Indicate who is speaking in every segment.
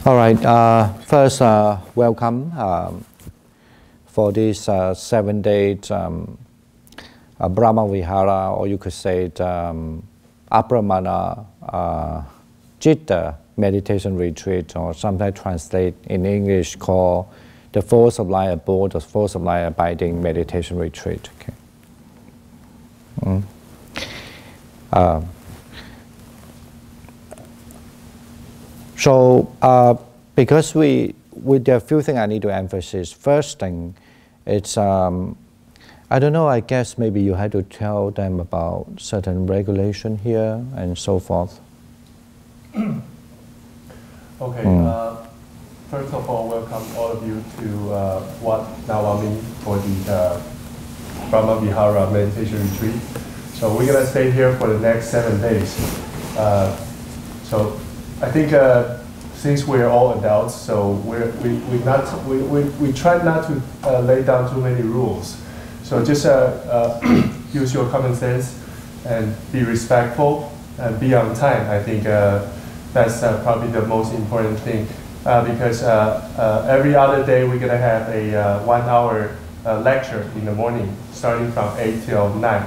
Speaker 1: All right. First, welcome for this 7-day Brahma Vihara, or you could say Apramana Citta meditation retreat, or sometimes translate in English called the Force of Light Abode, the Force of Light Abiding meditation retreat. Okay. Because there are a few things I need to emphasize. First thing, it's, I don't know, I guess maybe you had to tell them about certain regulation here and so forth.
Speaker 2: Okay, first of all, welcome all of you to Wat Nawamin for the Brahma Vihara meditation retreat. So we're gonna stay here for the next 7 days. So I think since we're all adults, so we try not to lay down too many rules. So just use your common sense and be respectful and be on time. I think that's probably the most important thing because every other day we're gonna have a 1-hour lecture in the morning, starting from 8 till 9.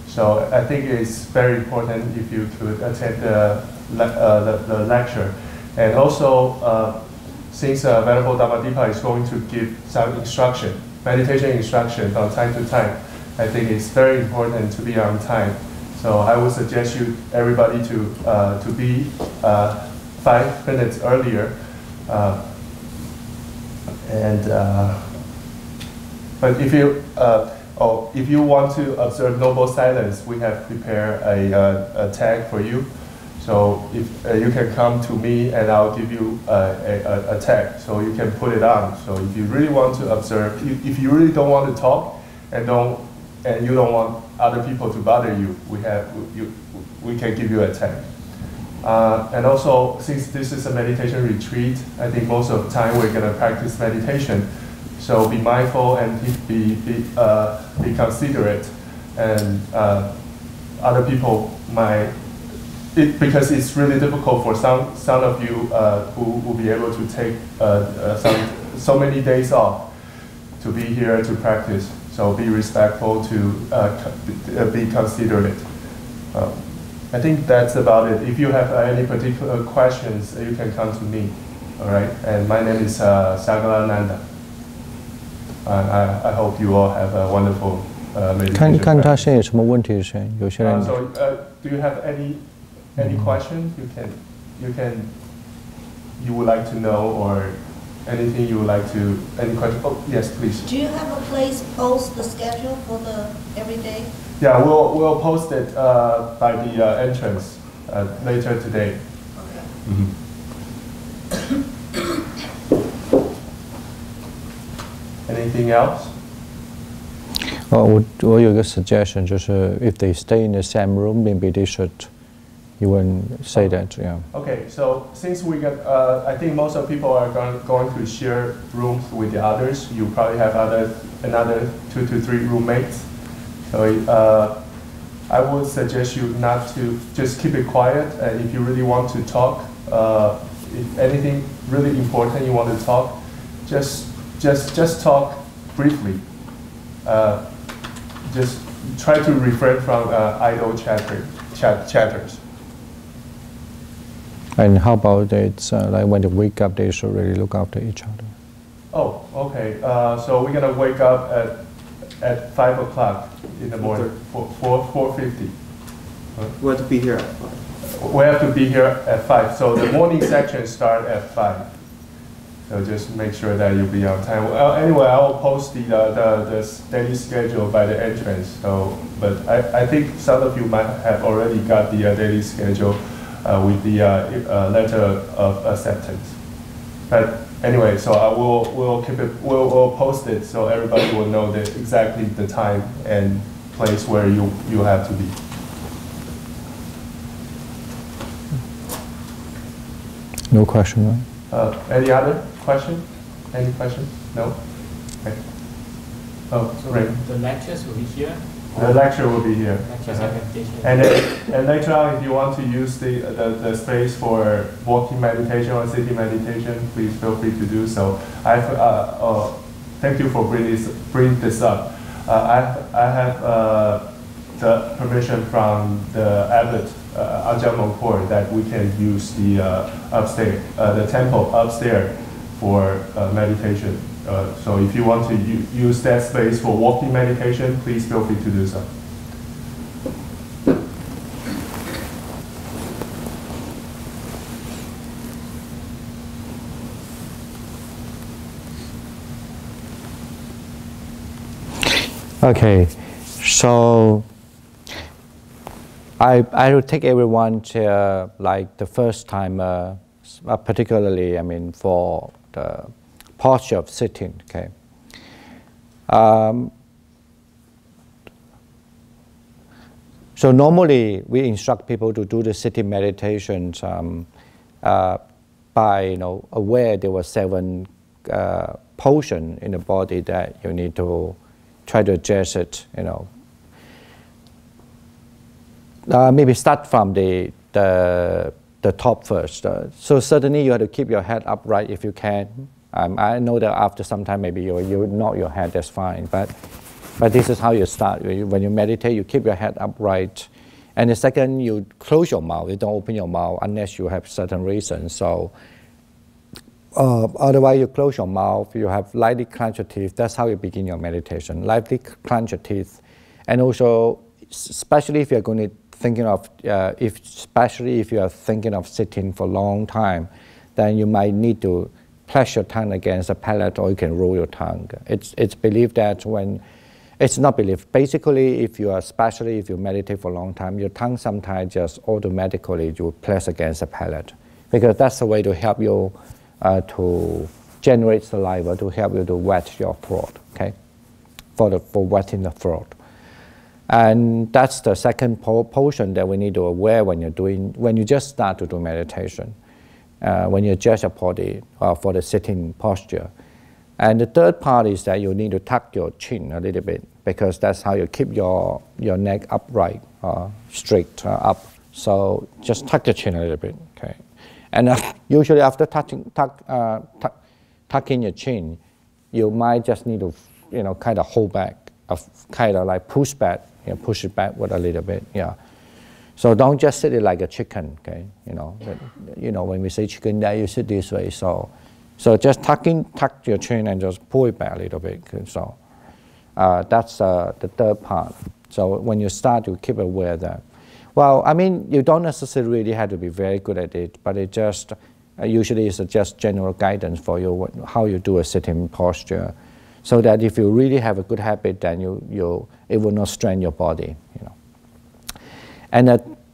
Speaker 2: So I think it's very important if you could attend the lecture. And also, since Venerable Dhammadippa is going to give some instruction, meditation instruction from time to time, I think it's very important to be on time. So I would suggest everybody to be 5 minutes earlier. But if you want to observe noble silence, we have prepared a tag for you. So if you can come to me and I'll give you a tag, so you can put it on. So if you really want to observe, if you really don't want to talk and you don't want other people to bother you, we can give you a tag. And also, since this is a meditation retreat, I think most of the time we're going to practice meditation. So be mindful and be considerate, and other people might. Because it's really difficult for some of you who will be able to take so many days off to be here to practice. So be respectful, to be considerate. I think that's about it. If you have any particular questions, you can come to me. All right. And my name is Sagalananda. I hope you all have a wonderful meditation. So do you have any question you would like to know, or anything you would like to, any question? Oh, yes, please.
Speaker 3: Do you have a place post the schedule for the everyday?
Speaker 2: Yeah, we'll post it by the entrance later today.
Speaker 3: Okay.
Speaker 2: Anything else?
Speaker 1: 我有一个 suggestion， 就是 if they stay in the same room, maybe they should. You wouldn't say that, yeah.
Speaker 2: Okay, so since we got, I think most of people are going to share rooms with the others. You probably have another 2 to 3 roommates. So I would suggest you not to, just keep it quiet. And if you really want to talk, if anything really important you want to talk, just talk briefly. Just try to refrain from idle chatters.
Speaker 1: And how about it's like when they wake up, they should really look after each other?
Speaker 2: Oh, okay. So we're gonna wake up at 5 o'clock in the morning, 4:50.
Speaker 4: We have to be here at 5.
Speaker 2: We have to be here at 5. So the morning section start at 5. So just make sure that you'll be on time. Anyway, I will post the daily schedule by the entrance. So, but I think some of you might have already got the daily schedule. With the letter of acceptance. But anyway, so we'll post it so everybody will know exactly the time and place where you have to be.
Speaker 1: No question, right?
Speaker 2: Any other question? Any question? No? Okay. Oh,
Speaker 5: so
Speaker 2: right.
Speaker 5: The lectures will be here?
Speaker 2: The lecture will be here. And later on, if you want to use the space for walking meditation or sitting meditation, please feel free to do so. Thank you for bringing this up. I have the permission from the abbot Ajahn Mongkor that we can use the upstairs, the temple upstairs for meditation. So if you want to use that space for walking meditation, please feel free to do so.
Speaker 1: Okay, so I will take everyone to like the first time, particularly, I mean, for the posture of sitting, okay. So normally we instruct people to do the sitting meditations by, aware there were 7 positions in the body that you need to try to adjust it, maybe start from the top first. So certainly you have to keep your head upright if you can. I know that after some time maybe you nod your head, that's fine. But this is how you start. When you meditate, you keep your head upright. And the second, you close your mouth. You don't open your mouth unless you have certain reasons. So otherwise, you close your mouth. You have lightly clench your teeth. That's how you begin your meditation. Lightly clench your teeth. And also, especially if you're going to thinking of, especially if you are thinking of sitting for a long time, then you might need to press your tongue against the palate, or you can roll your tongue. It's believed that it's not believed. Basically, especially if you meditate for a long time, your tongue sometimes just automatically you press against the palate, because that's the way to help you to generate saliva, to help you to wet your throat, okay, for wetting the throat. And that's the second portion that we need to aware when you just start to do meditation. When you adjust your body for the sitting posture. And the third part is that you need to tuck your chin a little bit, because that's how you keep your neck upright, straight up. So just tuck your chin a little bit, okay? And usually after tucking your chin, you might just need to, kind of hold back, kind of like push back, push it backward a little bit, yeah. So don't just sit it like a chicken, okay? When we say chicken, that you sit this way. So just tuck your chin and just pull it back a little bit. So that's the third part. So when you start, you keep aware of that. Well, I mean, you don't necessarily have to be very good at it, but it just usually is just general guidance for you how you do a sitting posture, so that if you really have a good habit, then it will not strain your body, And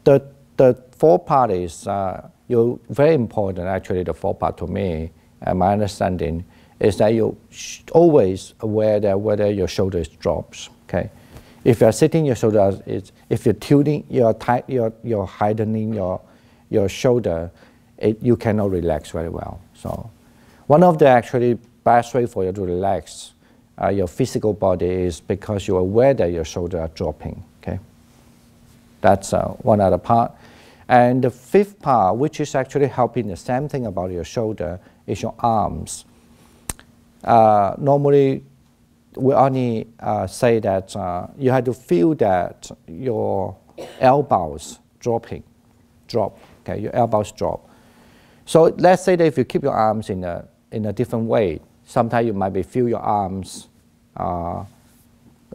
Speaker 1: the fourth part is very important, actually, the fourth part to me, my understanding, is that you always aware that whether your shoulder drops, okay? If you're sitting, your shoulder if you're tilting, you're heightening your shoulder, you cannot relax very well. So one of the actually best way for you to relax your physical body is because you're aware that your shoulders are dropping, okay? That's one other part. And the fifth part, which is actually helping the same thing about your shoulder, is your arms. Normally, we only say that you have to feel that your elbows drop, okay? Your elbows drop. So let's say that if you keep your arms in a different way, sometimes you might feel your arms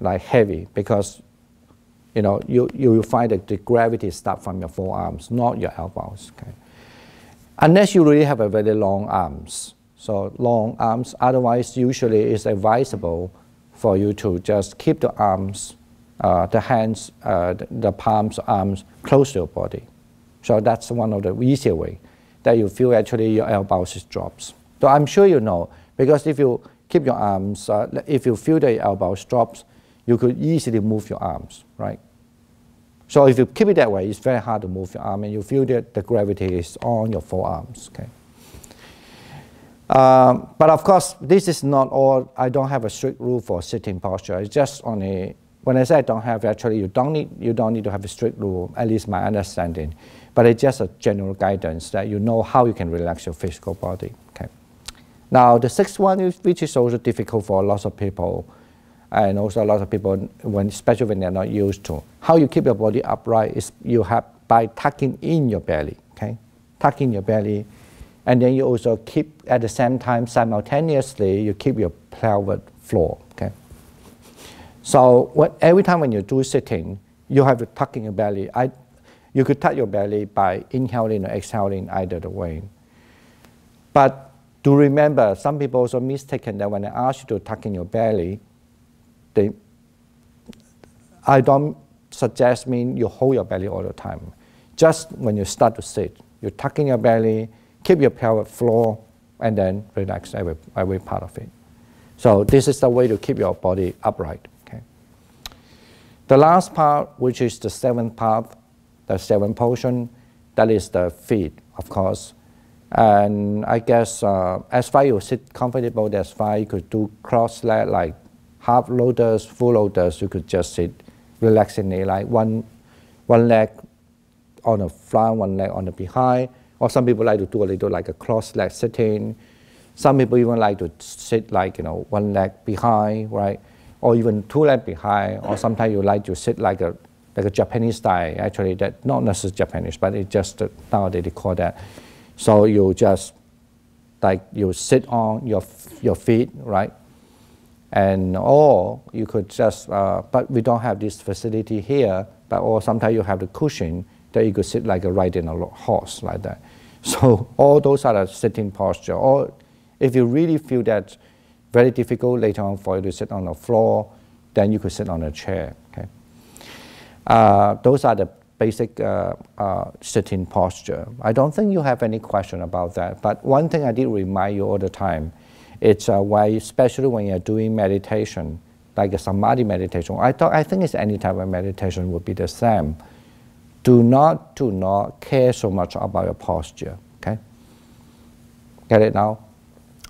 Speaker 1: like heavy, because you will find that the gravity starts from your forearms, not your elbows. Okay? Unless you really have a very long arms. So long arms, otherwise usually it's advisable for you to just keep the arms, the hands, the palms, arms close to your body. So that's one of the easier way that you feel actually your elbows drops. So I'm sure you know, because if you keep your arms, if you feel the elbows drops, you could easily move your arms, right? So if you keep it that way, it's very hard to move your arm, and you feel that the gravity is on your forearms, okay? But of course, this is not all. I don't have a strict rule for sitting posture. It's just only When I say I don't have, actually you don't need to have a strict rule, at least my understanding. But it's just a general guidance that you know how you can relax your physical body. Okay. Now the sixth one, which is also difficult for lots of people, and also a lot of people, especially when they're not used to, how you keep your body upright is you have by tucking in your belly. Okay, tuck in your belly, and then you also keep at the same time simultaneously you keep your pelvic floor. Okay. So every time when you do sitting, you have to tuck in your belly. You could tuck your belly by inhaling or exhaling either the way. But do remember, some people also mistaken that when I ask you to tuck in your belly, I don't suggest mean you hold your belly all the time. Just when you start to sit, you tuck in your belly, keep your pelvic floor, and then relax every part of it. So this is the way to keep your body upright. The last part, which is the seventh part, the seventh portion, that is the feet, of course. And I guess as far as you sit comfortable, that's fine. You could do cross leg, like half loaders, full loaders. You could just sit relaxingly, like one leg on the front, one leg on the behind. Or some people like to do a little like a cross leg sitting. Some people even like to sit like, one leg behind, right? Or even two legs behind, or sometimes you like to sit like a Japanese style. Actually, that not necessarily Japanese, but it's just nowadays they call that. So you just like you sit on your feet, right? And or you could just, but we don't have this facility here. But or sometimes you have the cushion that you could sit like a riding a horse like that. So all those are the sitting posture. Or if you really feel that very difficult later on for you to sit on the floor, then you could sit on a chair. Okay. Those are the basic sitting posture. I don't think you have any question about that. But one thing I did remind you all the time, it's why, especially when you're doing meditation, like a samadhi meditation. I think it's any type of meditation would be the same. Do not care so much about your posture. Okay. Get it now?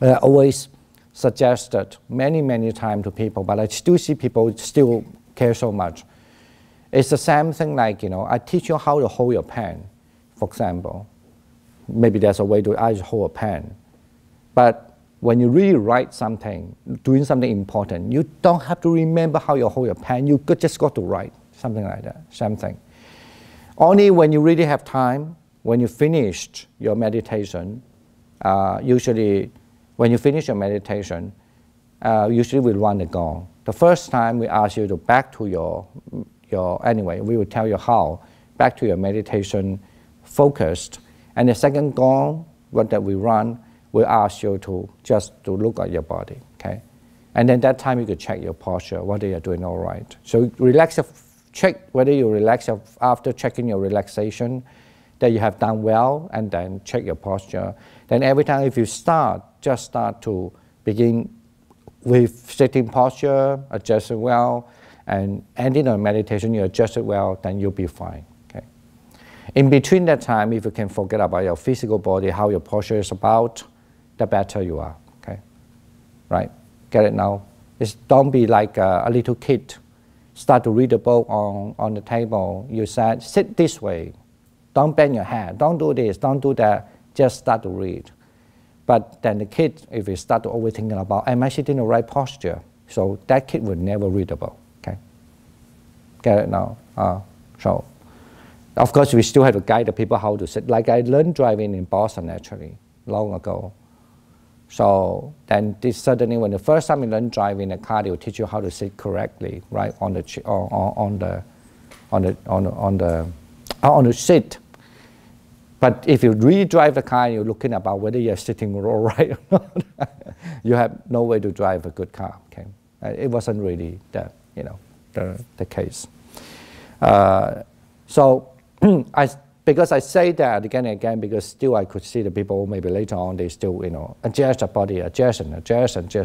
Speaker 1: Always suggested many times to people, but I still see people still care so much. It's the same thing like, I teach you how to hold your pen, for example. Maybe there's a way to hold a pen. But when you really write something, doing something important, you don't have to remember how you hold your pen. You just got to write, something like that, same thing. Only when you really have time, when you finished your meditation, usually when you finish your meditation, usually we run the gong. The first time we ask you to back to anyway, we will tell you how, back to your meditation focused. And the second gong, that we run, we ask you to just to look at your body, okay? And then that time you could check your posture, whether you're doing all right. So check whether you relax after checking your relaxation, that you have done well, and then check your posture. Then every time if you just start to begin with sitting posture, adjust it well, and ending on meditation, you adjust it well, then you'll be fine. Okay. In between that time, if you can forget about your physical body, how your posture is about, the better you are. Okay, right? Get it now? Don't be like a little kid. Start to read a book on the table. You said, sit this way. Don't bend your head. Don't do this. Don't do that. Just start to read. But then the kid, if he start to overthinking about, am I sitting in the right posture? So that kid would never read a book. Okay, get it now? So, of course, we still have to guide the people how to sit. Like I learned driving in Boston actually long ago. So then this suddenly, when the first time you learn driving a car, they will teach you how to sit correctly, right on the seat. But if you really drive the car and you're looking about whether you're sitting all right or not, you have no way to drive a good car. Okay, it wasn't really the case. So because I say that again and again, because still I could see the people maybe later on they still adjust the body, adjust.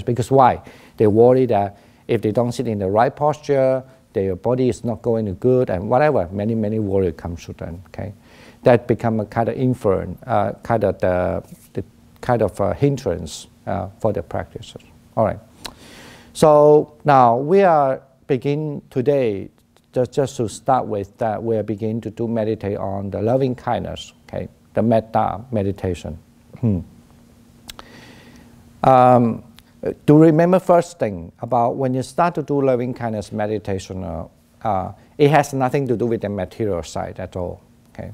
Speaker 1: Because why? They worry that if they don't sit in the right posture, their body is not going good and whatever. Many worry comes to them. Okay. That become a kind of influence, kind of the hindrance for the practices. All right. So now we are begin today, just to start with, that we're beginning to do meditate on the loving kindness, okay, the metta meditation. To remember first thing about when you start to do loving kindness meditation, it has nothing to do with the material side at all. Okay,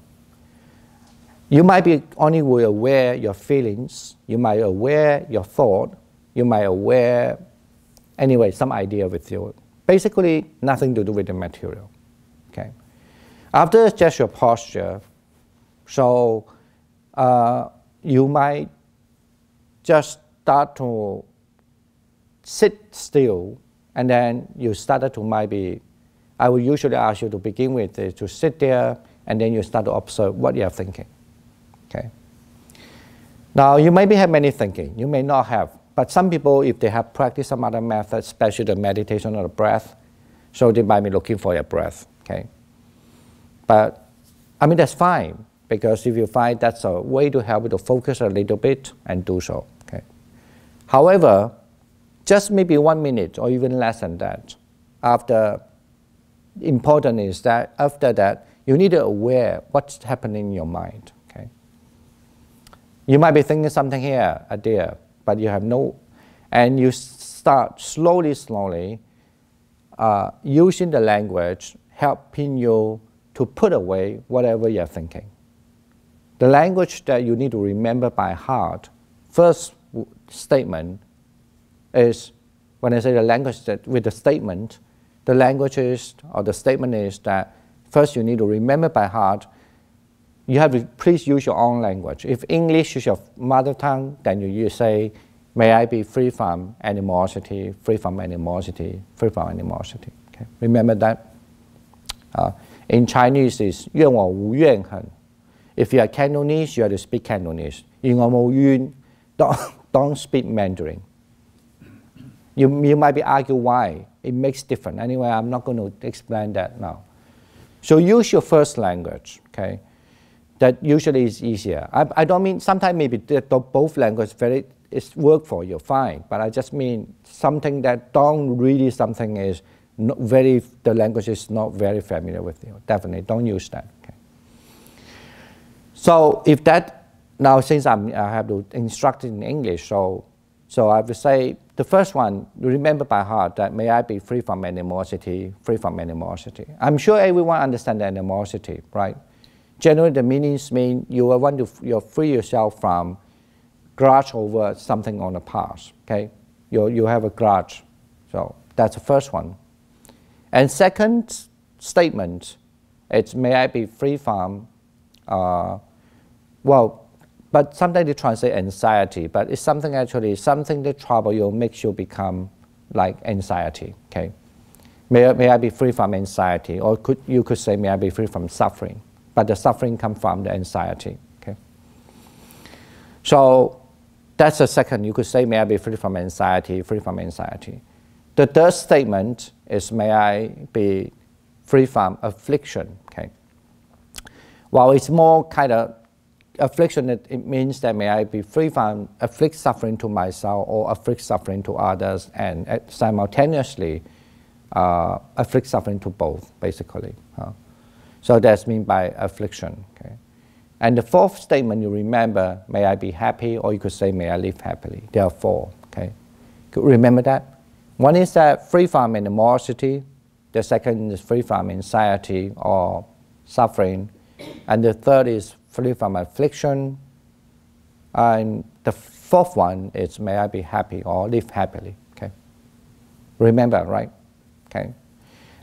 Speaker 1: you might be only aware your feelings, you might aware your thought, you might aware anyway some idea with you. Basically, nothing to do with the material. Okay, after just your posture, so you might just start to sit still, and then you started to maybe, I will usually ask you to begin with to sit there, and then you start to observe what you are thinking. Okay. Now you maybe have many thinking, you may not have, but some people, if they have practiced some other methods, especially the meditation or the breath, so they might be looking for your breath. Okay. But I mean that's fine, because if you find that's a way to help you to focus a little bit, and do so. Okay. However, just maybe 1 minute or even less than that. Important is that after that, you need to aware what's happening in your mind. Okay? You might be thinking something here or there, but you have no, and you start slowly using the language, helping you to put away whatever you're thinking. The language that you need to remember by heart, first statement is, when I say the language that with the statement, the language is, or the statement is that first you need to remember by heart, you have to please use your own language. If English is your mother tongue, then you say, may I be free from animosity, free from animosity, free from animosity. Okay? Remember that? In Chinese is 願我無怨恨. If you are Cantonese, you have to speak Cantonese. 願我無怨, don't speak Mandarin. You might be arguing why. It makes difference. Anyway, I'm not going to explain that now. So use your first language, okay? That usually is easier. I don't mean, sometimes maybe both languages work for you, fine. But I just mean something that don't really something is not the language is not very familiar with you. Definitely, don't use that, okay? So if that, now since I have to instruct in English, so I would say, the first one, remember by heart that may I be free from animosity, free from animosity. I'm sure everyone understands animosity, right? Generally, the meanings mean you want to free yourself from grudge over something on the past, okay? You have a grudge, so that's the first one. And second statement, it's may I be free from, but sometimes they translate anxiety, but it's something actually, something that troubles you makes you become like anxiety, okay? May I be free from anxiety, or you could say may I be free from suffering, but the suffering comes from the anxiety, okay? So that's the second, you could say may I be free from anxiety, free from anxiety. The third statement is may I be free from affliction, okay? Well, it's more kind of affliction, it means that may I be free from afflict suffering to myself or afflict suffering to others, and simultaneously afflict suffering to both, basically. So that's meant by affliction. Okay? And the fourth statement you remember, may I be happy, or you could say may I live happily. There are four. Okay? Remember that? One is that free from animosity, the second is free from anxiety or suffering, and the third is free from affliction, and the fourth one is may I be happy or live happily. Okay, remember, right? Okay.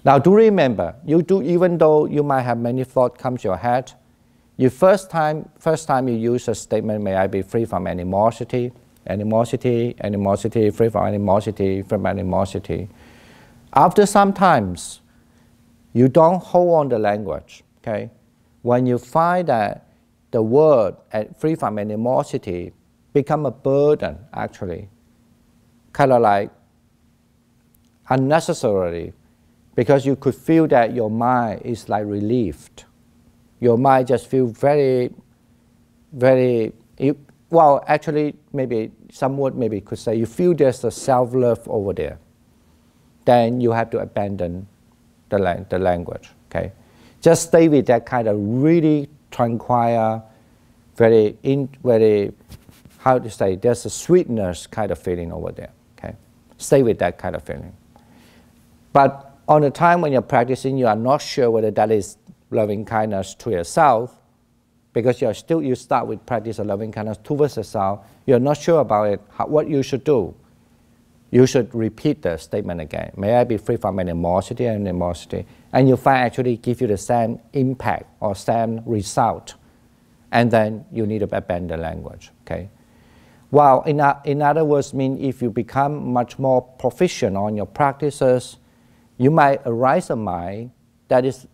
Speaker 1: Now do remember, you do, even though you might have many thoughts come to your head, you first time you use a statement, may I be free from animosity, animosity, animosity, free from animosity, free from animosity. After some times, you don't hold on the language. Okay, when you find that the word free from animosity become a burden, actually, kind of like unnecessarily, because you could feel that your mind is like relieved. Your mind just feels very, well, actually, maybe some word maybe could say you feel there's a self-love over there. then you have to abandon the language. Okay, just stay with that kind of really tranquil, very how to say, there's a sweetness kind of feeling over there. Okay, stay with that kind of feeling. But on the time when you're practicing, you are not sure whether that is loving kindness to yourself, because you start with practice of loving kindness towards yourself. You're not sure about it. What you should do? You should repeat the statement again. May I be free from animosity and animosity. And you find actually give you the same impact or same result. And then you need to abandon language. Okay. Well, in other words, if you become much more proficient on your practices, you might arise a mind that is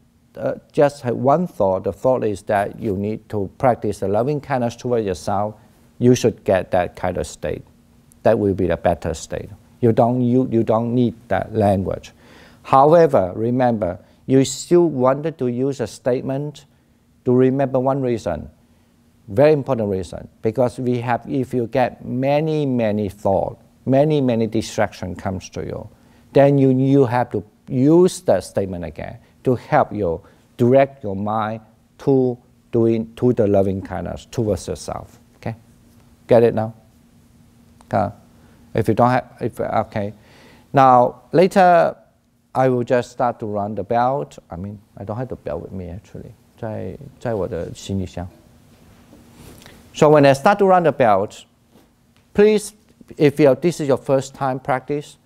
Speaker 1: just have one thought. The thought is that you need to practice the loving kindness toward yourself. You should get that kind of state. That will be the better state. You don't need that language. However, remember, you still wanted to use a statement to remember one reason, very important reason, because if you get many thoughts, many distractions comes to you, then you have to use that statement again to help you direct your mind to the loving kindness towards yourself. Okay, get it now? If you don't have, okay. Now later, I will just start to run the belt. I don't have the belt with me actually. 在我的行李箱. So when I start to run the belt, please, if this is your first time practice,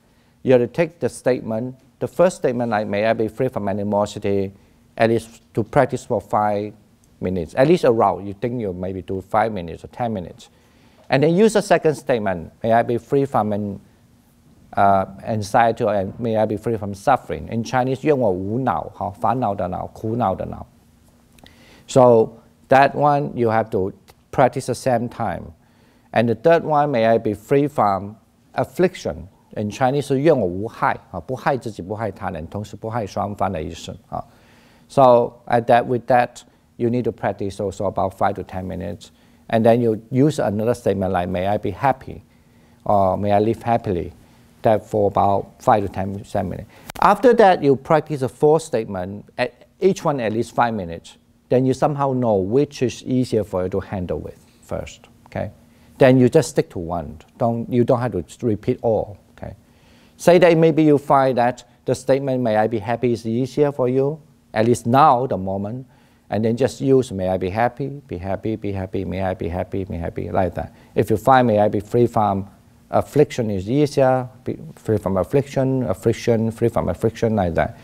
Speaker 1: you have to take the statement. The first statement, like, may I be free from animosity, at least to practice for 5 minutes, at least around. You think you maybe do 5 minutes or 10 minutes. And then use the second statement, may I be free from anxiety, and may I be free from suffering. In Chinese, 愿我无恼, 烦恼的恼, 苦恼的恼. So that one you have to practice the same time. And the third one, may I be free from affliction. In Chinese 是愿我无害，不害自己，不害他人，同时不害双方的意思。So with that, you need to practice also about 5 to 10 minutes. And then you use another statement like, may I be happy, or may I live happily, that for about 5 to 10 minutes. After that, you practice the fourth statement, each one at least 5 minutes. Then you somehow know which is easier for you to handle with first, okay? Then you just stick to one. You don't have to repeat all, okay? Say that maybe you find that the statement, may I be happy, is easier for you, at least now, the moment. And then just use, may I be happy, be happy, be happy, may I be happy, be happy, like that. If you find, may I be free from affliction is easier, be free from affliction, free from affliction, like that.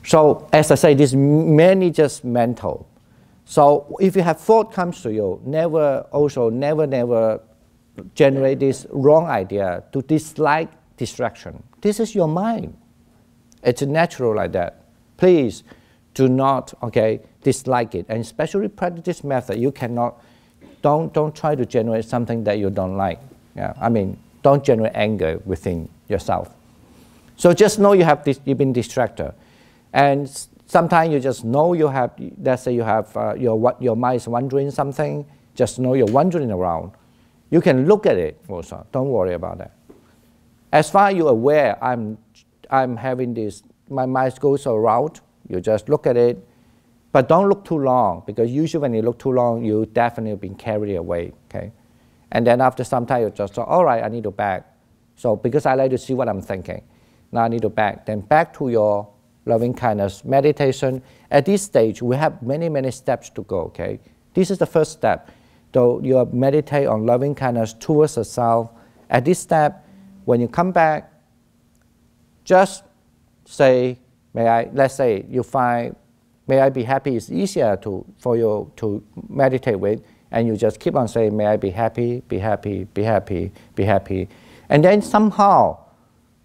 Speaker 1: So, as I say, this mainly just mental. So, if you have thought comes to you, never generate this wrong idea to dislike distraction. This is your mind. It's natural like that. Please do not, dislike it. And especially practice this method, you cannot, don't try to generate something that you don't like. Yeah, don't generate anger within yourself. So just know you've been distracted. And sometimes you just know you have, let's say you have, your mind is wondering something, just know you're wandering around. You can look at it also, don't worry about that. As far as you're aware, I'm having this, my mind goes around, you just look at it, but don't look too long, because usually when you look too long, you definitely been carried away, okay? And then after some time, you just say, all right, I need to back. So because I like to see what I'm thinking, now I need to back. Then back to your loving kindness meditation. At this stage, we have many steps to go, okay? This is the first step. So you meditate on loving kindness towards the self. At this step, when you come back, just say, let's say you find, may I be happy is easier for you to meditate with, and you just keep on saying, may I be happy, be happy, be happy, be happy. And then somehow,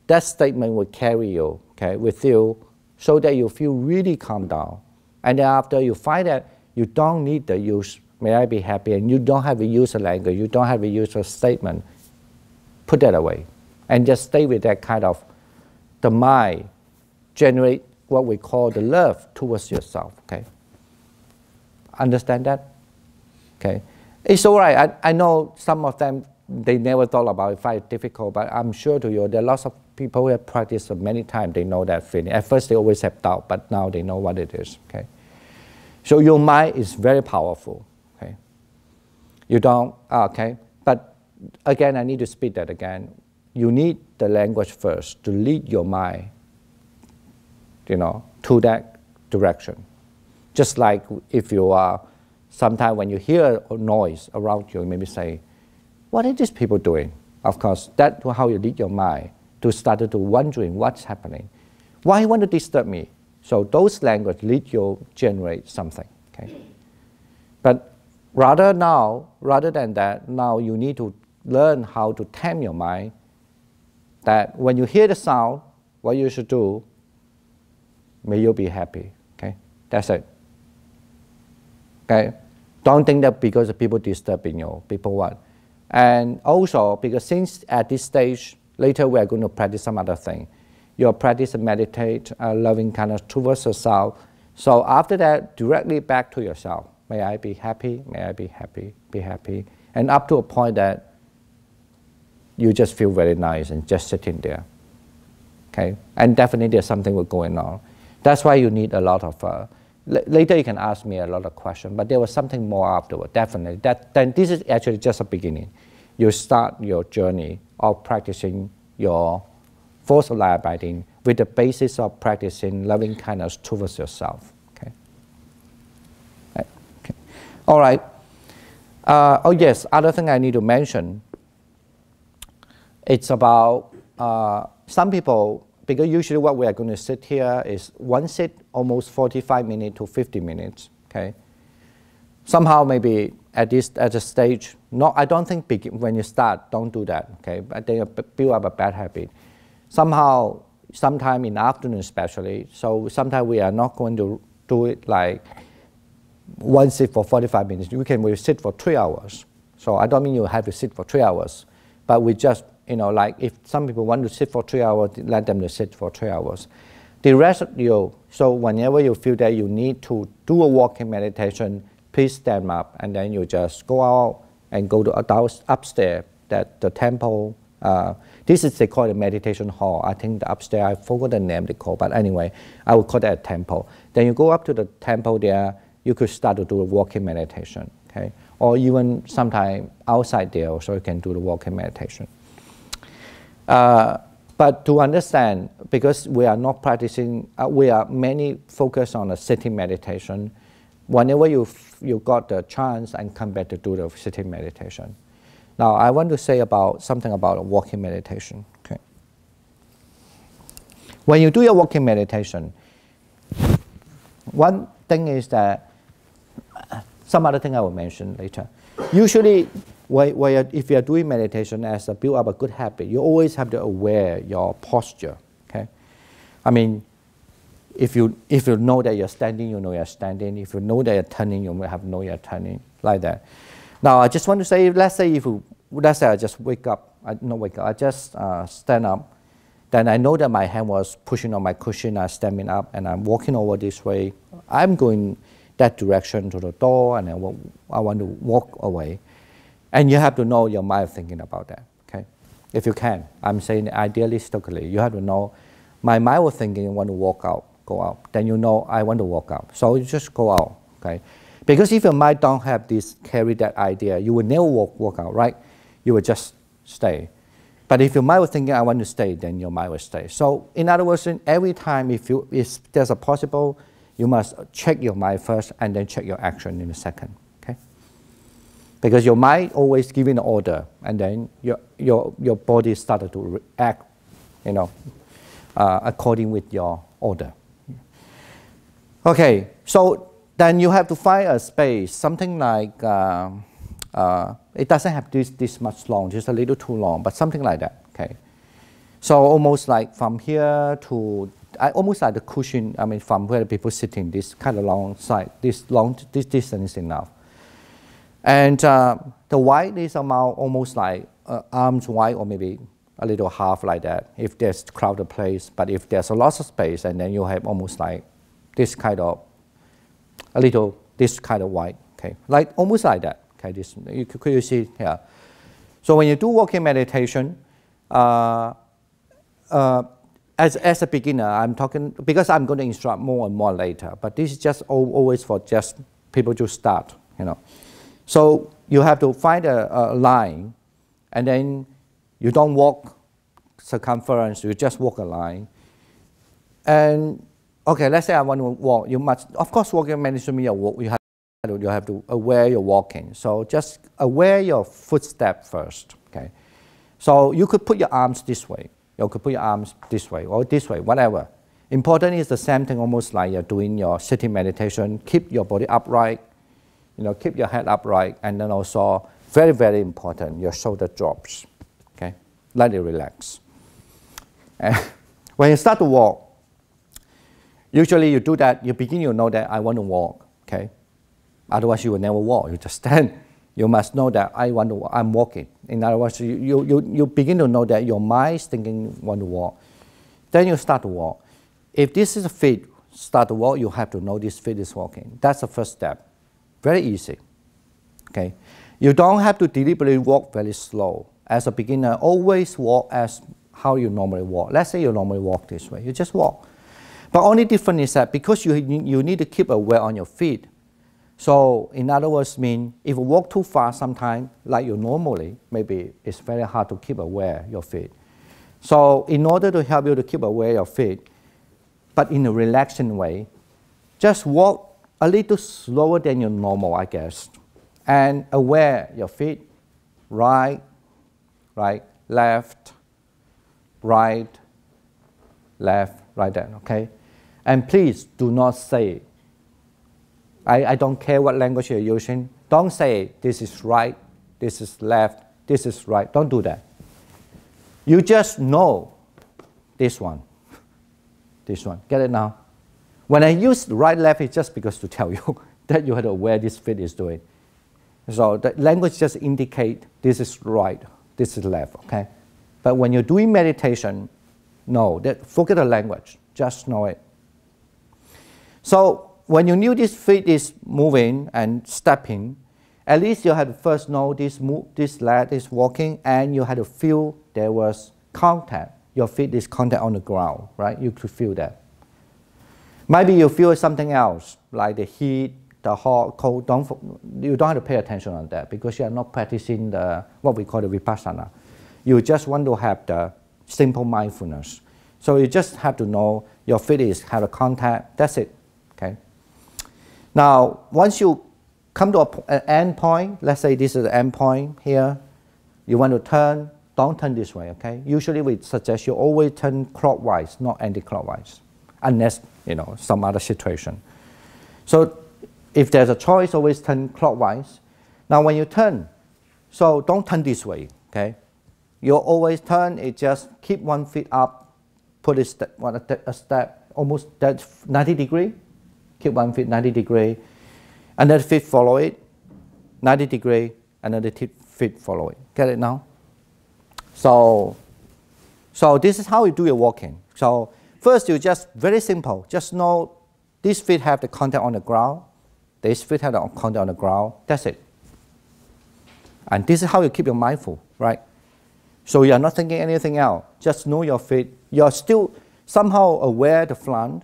Speaker 1: that statement will carry you, okay, with you, so that you feel really calm down. And then after you find that you don't need the use, may I be happy, and you don't have to use a language, you don't have to use a statement, put that away. And just stay with that kind of, the mind, generate what we call the love towards yourself, okay? Understand that? Okay. It's all right. I know some of them they never thought about it, find it difficult, but I'm sure to you, there are lots of people who have practiced it many times, they know that feeling. At first, they always have doubt, but now they know what it is, okay? So your mind is very powerful, okay? You don't, okay? But again, I need to speak that again. You need the language first to lead your mind, to that direction. Just like if you are, sometimes when you hear a noise around you, you maybe say, what are these people doing? Of course, that's how you lead your mind to start to wondering what's happening. Why you want to disturb me? So those language lead you generate something, okay? But rather than that, now you need to learn how to tame your mind that when you hear the sound, what you should do, may you be happy, okay? That's it, okay? Don't think that because the people disturbing you, people what? And also, because since at this stage, later we are going to practice some other thing. You'll practice and meditate, loving kindness towards yourself. So after that, directly back to yourself. May I be happy, may I be happy, be happy. And up to a point that you just feel very nice and just sitting there, okay? And definitely there's something going on. That's why you need a lot of, later you can ask me a lot of questions, but there was something more afterward, definitely. Then this is actually just a beginning. You start your journey of practicing your force of law abiding with the basis of practicing loving kindness towards yourself, okay? Okay. All right. Oh yes, other thing I need to mention, it's about some people, because usually what we are going to sit here is one sit almost 45 minutes to 50 minutes, okay? Somehow maybe at a stage, no, I don't think when you start, don't do that, okay? But they build up a bad habit. Somehow, sometime in the afternoon especially, so sometimes we are not going to do it like one sit for 45 minutes. We sit for 3 hours. So I don't mean you have to sit for 3 hours, but we just, like if some people want to sit for 3 hours, let them to sit for 3 hours. The rest of you, so whenever you feel that you need to do a walking meditation, please stand up and then you just go out and go to upstairs, the temple. This is, they call it a meditation hall. I think the upstairs, I forgot the name they call, but anyway, I would call that a temple. Then you go up to the temple there, you could start to do a walking meditation, okay? Or even sometime outside there, so you can do the walking meditation. But to understand, because we are not practicing, we are mainly focused on a sitting meditation. Whenever you got the chance and come back to do the sitting meditation. Now, I want to say something about a walking meditation. Okay. When you do your walking meditation, one thing is that, some other thing I will mention later. Usually, if you are doing meditation as a build up a good habit, you always have to aware your posture. Okay, I mean, if you know that you're standing, you know you're standing. If you know that you're turning, you will know you're turning, like that. Now, I just want to say, let's say I just wake up, I just stand up, then I know that my hand was pushing on my cushion, I'm standing up, and I'm walking over this way. I'm going that direction to the door, and I want to walk away. And you have to know your mind thinking about that, okay? If you can, I'm saying idealistically, you have to know, my mind was thinking, I want to walk out, go out. Then you know, I want to walk out. So you just go out, okay? Because if your mind don't have carry that idea, you will never walk out, right? You will just stay. But if your mind was thinking, I want to stay, then your mind will stay. So in other words, every time if there's a possible, you must check your mind first and then check your action in a second, okay? Because your mind always giving an order, and then your body started to react, according with your order. Okay, so then you have to find a space, something like, it doesn't have this much long, just a little too long, but something like that, okay? So almost like from here to, almost like the cushion, I mean from where people sitting, this kind of long side, this distance is enough. And the width is about almost like arms wide, or maybe a little half like that, if there's crowded place. But if there's a lot of space, and then you have almost like this kind of, this kind of wide, okay? Like almost like that, okay? Could you see here? So when you do walking meditation, as a beginner, I'm talking, because I'm going to instruct more and more later, but this is just always for just people to start, you know. So you have to find a line, and then you don't walk circumference, you just walk a line. And okay, let's say I want to walk, you must, of course, walking meditation means you have to aware you're walking. So just aware your footstep first, okay? So you could put your arms this way, you could put your arms this way, or this way, whatever. Important is the same thing, almost like you're doing your sitting meditation. Keep your body upright, you know, keep your head upright, and then also, very, very important, your shoulder drops, okay? Let it relax. And when you start to walk, usually you do that, you begin to know that I want to walk, okay? Otherwise you will never walk, you just stand. You must know that I'm walking. In other words, you begin to know that your mind is thinking want to walk. Then you start to walk. If this is a feet start to walk, you have to know this feet is walking. That's the first step. Very easy, okay? You don't have to deliberately walk very slow. As a beginner, always walk as how you normally walk. Let's say you normally walk this way, you just walk. But only difference is that because you need to keep aware on your feet. So in other words, mean if you walk too fast sometimes, like you normally, maybe it's very hard to keep aware your feet. So in order to help you to keep aware your feet, but in a relaxing way, just walk a little slower than your normal, I guess, and aware your feet, right, left, right, right there, okay? And please do not say, I don't care what language you're using, don't say this is right, this is left, this is right, don't do that. You just know this one, get it now? When I use right, left, it's just because to tell you that you have to aware this feet is doing. So the language just indicate this is right, this is left, okay? But when you're doing meditation, no, forget the language, just know it. So when you knew this feet is moving and stepping, at least you had to first know this leg is walking, and you had to feel there was contact. Your feet is contact on the ground, right? You could feel that. Maybe you feel something else, like the heat, the hot, cold. You don't have to pay attention on that because you are not practicing what we call the vipassana. You just want to have the simple mindfulness. So you just have to know your feet have a contact. That's it. Okay. Now, once you come to an end point, let's say this is the end point here, you want to turn, don't turn this way, okay? Usually we suggest you always turn clockwise, not anti-clockwise, unless, you know, some other situation. So if there's a choice, always turn clockwise. Now when you turn, so don't turn this way, okay? You always turn, it just keep one foot up, put a step, almost that 90 degree. Keep one foot 90 degree, another foot follow it, 90 degree, another foot follow it. Get it now? So this is how you do your walking. So first you just, very simple, just know these feet have the contact on the ground, this feet have the contact on the ground, that's it. And this is how you keep your mindful, right? So you are not thinking anything else, just know your feet. You're still somehow aware of the front,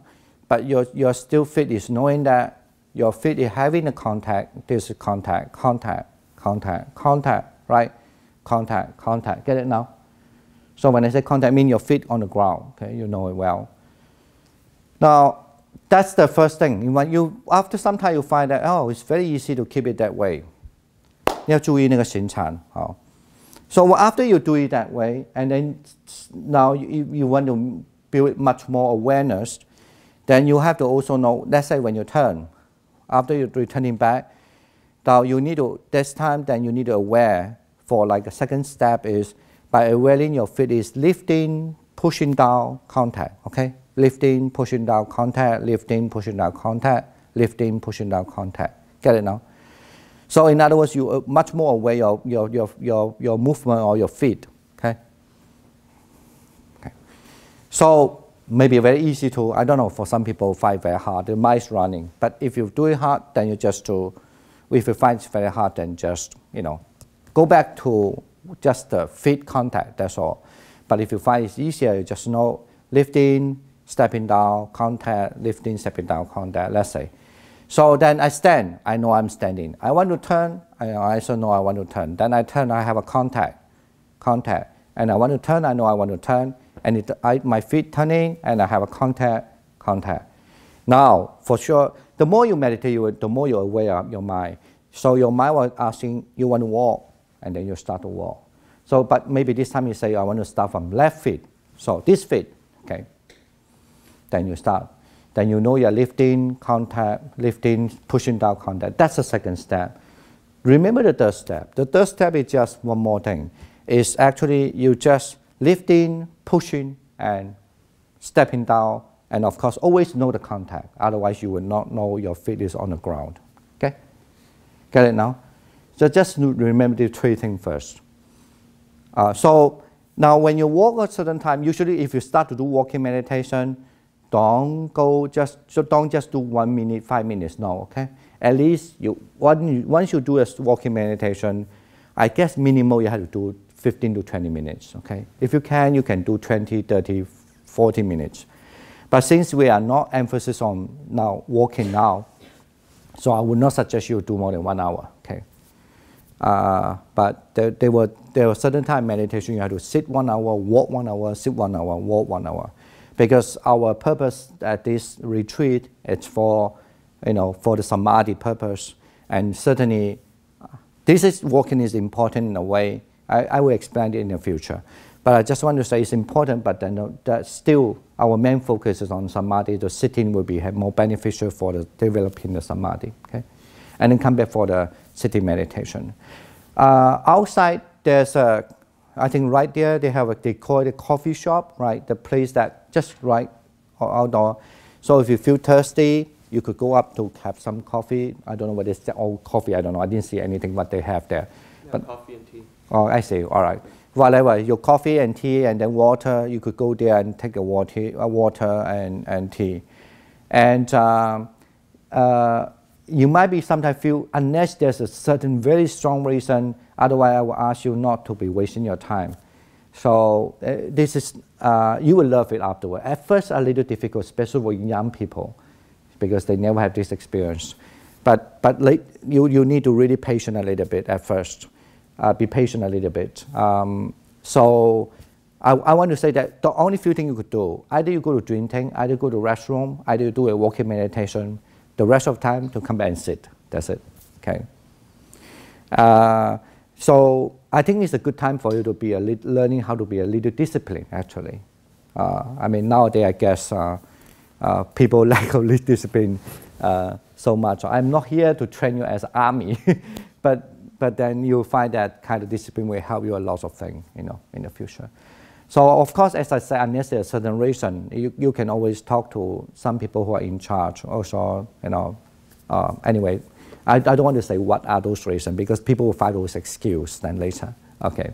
Speaker 1: but your still feet is knowing that your feet is having a contact. This is contact, right? Contact. Get it now? So when I say contact, I mean your feet on the ground. Okay, you know it well. Now that's the first thing. After some time you find that it's very easy to keep it that way. 你要注意那个行程，好。So after you do it that way, and then now you want to build much more awareness. Then you have to also know, let's say when you turn, after you're returning back, now you need to, this time then you need to aware for like the second step is by awareing your feet is lifting, pushing down, contact, okay? Lifting, pushing down, contact, lifting, pushing down, contact, lifting, pushing down, contact. Get it now? So in other words, you are much more aware of your movement or your feet, okay? So maybe very easy to, I don't know, for some people find very hard, the mind is running. But if you do it hard, then you just if you find it very hard, then just, you know, go back to just the feet contact, that's all. But if you find it's easier, you just know lifting, stepping down, contact, lifting, stepping down, contact, let's say. So then I stand, I know I'm standing. I want to turn, I also know I want to turn. Then I turn, I have a contact. And I want to turn, I know I want to turn. And my feet turning, and I have a contact. Now, for sure, the more you meditate, the more you're aware of your mind. So your mind was asking, you want to walk, and then you start to walk. So, but maybe this time you say, I want to start from left feet. So this feet, okay. Then you start. Then you know you're lifting, contact, lifting, pushing down, contact. That's the second step. Remember the third step. The third step is just one more thing. It's actually you just lifting, pushing, and stepping down. And of course, always know the contact. Otherwise, you will not know your feet is on the ground. Okay? Get it now? So just remember the three things first. So now when you walk a certain time, usually if you start to do walking meditation, don't just do 1 minute, 5 minutes, no, okay? At least once you do a walking meditation, I guess minimal you have to do 15 to 20 minutes, okay? If you can do 20, 30, 40 minutes. But since we are not emphasis on now walking now, so I would not suggest you do more than 1 hour, okay? But there were certain time meditation you have to sit 1 hour, walk 1 hour, sit 1 hour, walk 1 hour. Because our purpose at this retreat is for the samadhi purpose, and certainly walking is important in a way. I will explain it in the future, but I just want to say it's important. But then that still our main focus is on samadhi. The sitting will be more beneficial for the developing the samadhi. Okay, and then come back for the sitting meditation. Outside there's a. I think right there they call it a coffee shop, right? The place that just right outdoor. So if you feel thirsty, you could go up to have some coffee. I don't know what it's all coffee. I don't know. I didn't see anything what they have there.
Speaker 4: Yeah,
Speaker 1: but,
Speaker 4: coffee and tea.
Speaker 1: Oh, I see. All right. Whatever your coffee and tea, and then water. You could go there and take a water and tea, and you might be sometimes feel unless there's a certain very strong reason. Otherwise, I will ask you not to be wasting your time. So this is you will love it afterward. At first, a little difficult, especially for young people, because they never have this experience. But you need to really patient a little bit at first. Be patient a little bit. So I want to say that the only few things you could do, either you go to drinking, either go to restroom, either you do a walking meditation. The rest of the time to come back and sit. That's it. Okay. So I think it's a good time for you to be learning how to be a little disciplined. Actually, I mean nowadays I guess people lack of discipline so much. I'm not here to train you as army, but then you'll find that kind of discipline will help you a lot of things, in the future. So of course, as I said, unless there's a certain reason, you can always talk to some people who are in charge. Also, anyway, I don't want to say what are those reasons because people will find those excuses then later. Okay.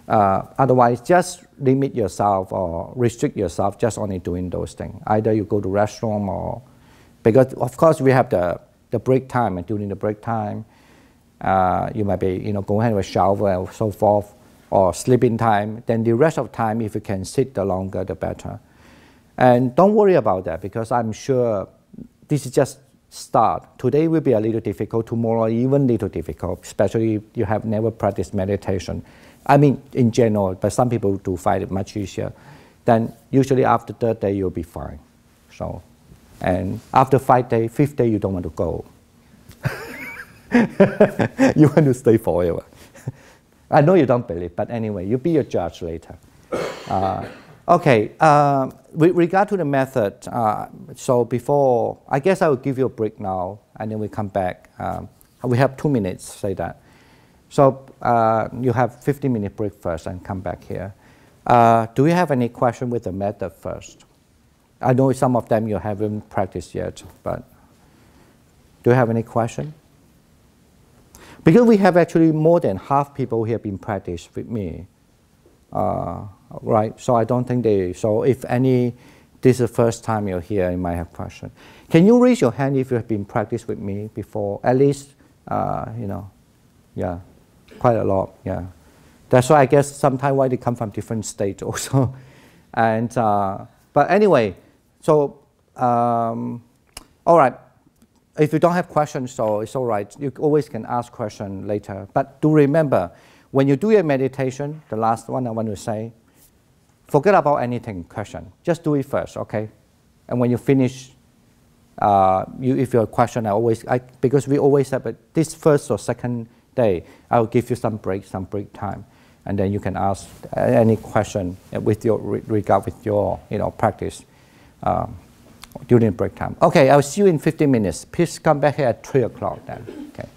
Speaker 1: Otherwise, just limit yourself or restrict yourself just only doing those things. Either you go to restroom or because of course we have the break time, and during the break time, you might be go and have a shower and so forth. Or sleeping time, then the rest of the time, if you can sit the longer, the better. And don't worry about that because I'm sure this is just start. Today will be a little difficult, tomorrow even little difficult, especially if you have never practiced meditation. I mean, in general, but some people do find it much easier. Then usually after third day, you'll be fine. So, and after 5 days, fifth day, you don't want to go. You want to stay forever. I know you don't believe, but anyway, you be your judge later. Okay, with regard to the method, so before, I guess I will give you a break now, and then we come back. We have 2 minutes, say that. So you have 15-minute break first and come back here. Do you have any question with the method first? I know some of them you haven't practiced yet, but do you have any question? Because we have actually more than half people here been practiced with me, right? So I don't think so if this is the first time you're here, you might have question. Can you raise your hand if you have been practiced with me before? At least, yeah, quite a lot, yeah. That's why I guess sometimes why they come from different states also. And, but anyway, so, all right. If you don't have questions, so it's all right. You always can ask questions later. But do remember, when you do your meditation, the last one I want to say, forget about anything, question. Just do it first, okay? And when you finish, if you have a question, because we always have this first or second day, I'll give you some break time. And then you can ask any question with your regard with your practice during break time. Okay, I'll see you in 15 minutes. Please come back here at 3 o'clock then. Okay.